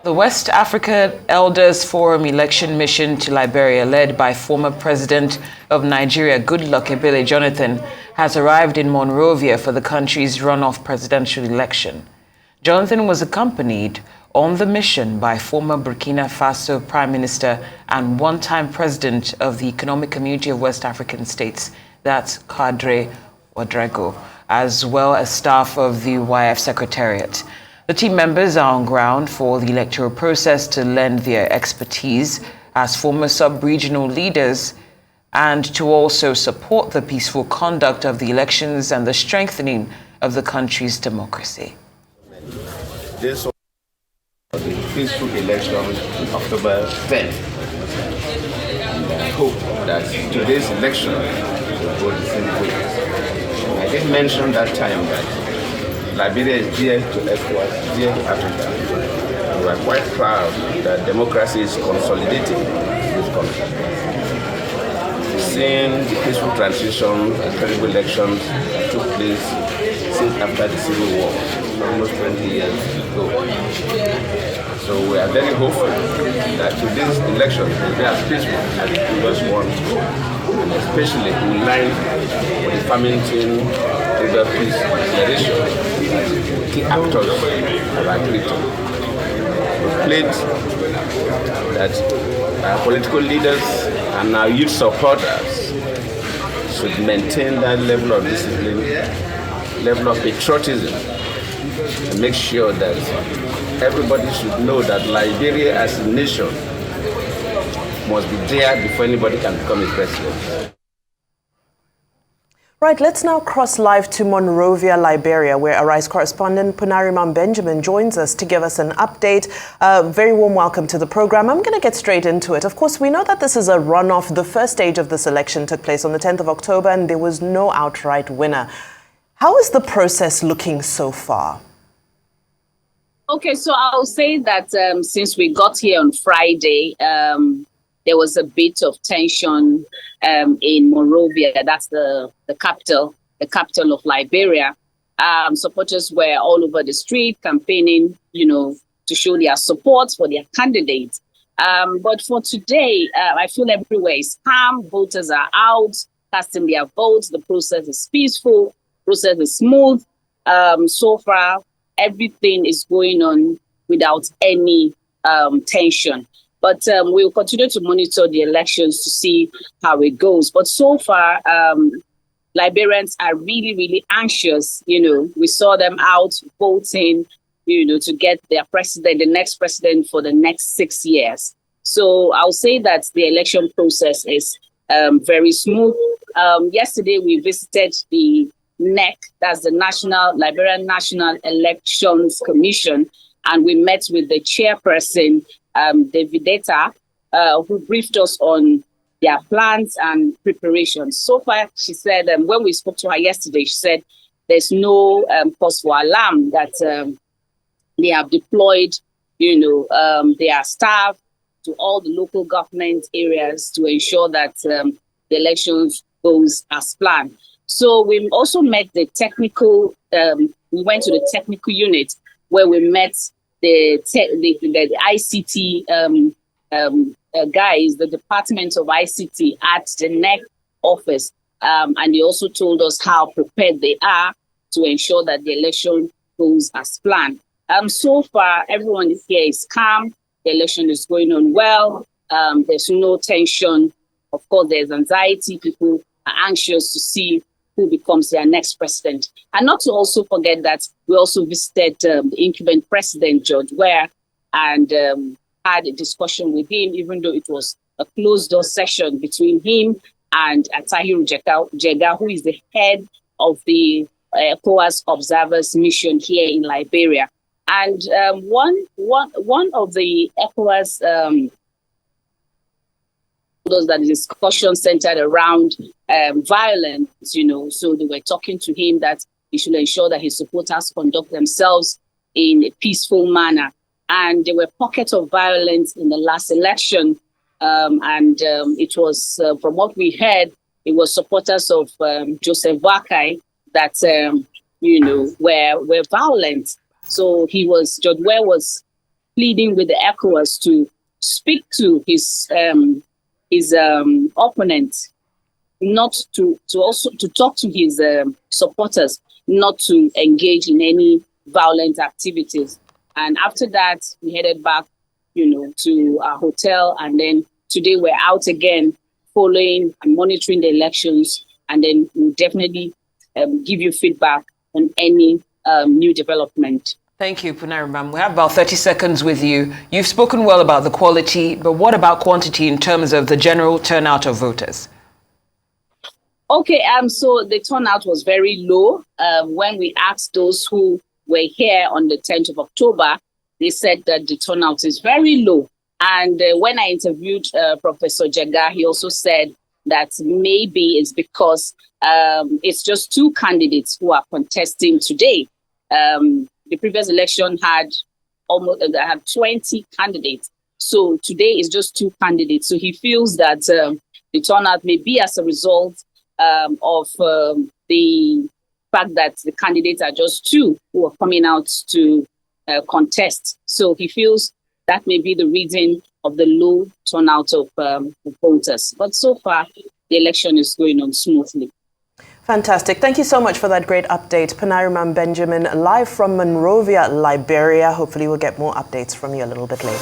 The West Africa Elders Forum election mission to Liberia, led by former President of Nigeria, Goodluck Ebele Jonathan, has arrived in Monrovia for the country's runoff presidential election. Jonathan was accompanied on the mission by former Burkina Faso Prime Minister and one-time President of the Economic Community of West African States, that's Kadre Ouedraogo, as well as staff of the YF Secretariat. The team members are on ground for the electoral process to lend their expertise as former sub-regional leaders and to also support the peaceful conduct of the elections and the strengthening of the country's democracy. This was the peaceful election on October 10th. And I hope that today's election will go the same way. I did mention that time that Liberia is dear to ECOWAS, dear to Africa. We are quite proud that democracy is consolidating in this country. Seeing the peaceful transition and credible elections that took place since after the Civil War, almost 20 years ago. So we are very hopeful that today's election will be as peaceful as the previous one, and especially in line with the Farmington River Peace Declaration. Key actors have agreed to. We plead that our political leaders and our youth supporters should maintain that level of discipline, level of patriotism, and make sure that everybody should know that Liberia as a nation must be there before anybody can become a president. Right, let's now cross live to Monrovia, Liberia, where Arise correspondent Punarimam Benjamin joins us to give us an update. Very warm welcome to the program. I'm going to get straight into it. Of course, we know that this is a runoff. The first stage of this election took place on the 10th of October, and there was no outright winner. How is the process looking so far? Okay, so I'll say that since we got here on Friday, there was a bit of tension in Monrovia. That's the capital of Liberia. Supporters were all over the street campaigning, to show their support for their candidates. But for today, I feel everywhere is calm. Voters are out casting their votes. The process is peaceful. Process is smooth. So far, everything is going on without any tension. But we'll continue to monitor the elections to see how it goes. But so far, Liberians are really, really anxious. We saw them out voting, to get their president, the next president for the next 6 years. So I'll say that the election process is very smooth. Yesterday, we visited the NEC, that's the Liberian National Elections Commission, and we met with the chairperson, Davideta, who briefed us on their plans and preparations. So far, she said, when we spoke to her yesterday, she said there's no cause for alarm, that they have deployed, their staff to all the local government areas to ensure that the elections goes as planned. So we also met the technical, we went to the technical unit where we met the ICT guys, the Department of ICT at the NEC office. And they also told us how prepared they are to ensure that the election goes as planned. So far, everyone here is calm. The election is going on well. There's no tension. Of course, there's anxiety. People are anxious to see who becomes their next president. And not to also forget that we also visited the incumbent president, George Weah, and had a discussion with him, even though it was a closed-door session between him and Tahiru Jega, who is the head of the ECOWAS Observers Mission here in Liberia. And one of the ECOWAS that the discussion centered around violence, so they were talking to him that he should ensure that his supporters conduct themselves in a peaceful manner. And there were pockets of violence in the last election. It was, from what we heard, it was supporters of Joseph Wakai that, were violent. So George Weah was pleading with the ECOWAS to speak to his opponent, not to also to talk to his supporters, not to engage in any violent activities. And after that, we headed back, to our hotel. And then today we're out again, following and monitoring the elections. And then we'll definitely give you feedback on any new development. Thank you, Punarimam. We have about 30 seconds with you. You've spoken well about the quality, but what about quantity in terms of the general turnout of voters? Okay, so the turnout was very low. When we asked those who were here on the 10th of October, they said that the turnout is very low. And when I interviewed Professor Jega, he also said that maybe it's because it's just two candidates who are contesting today. The previous election had 20 candidates. So today is just two candidates. So he feels that the turnout may be as a result of the fact that the candidates are just two who are coming out to contest. So he feels that may be the reason of the low turnout of voters. But so far, the election is going on smoothly. Fantastic. Thank you so much for that great update. Punarimam Benjamin, live from Monrovia, Liberia. Hopefully we'll get more updates from you a little bit later.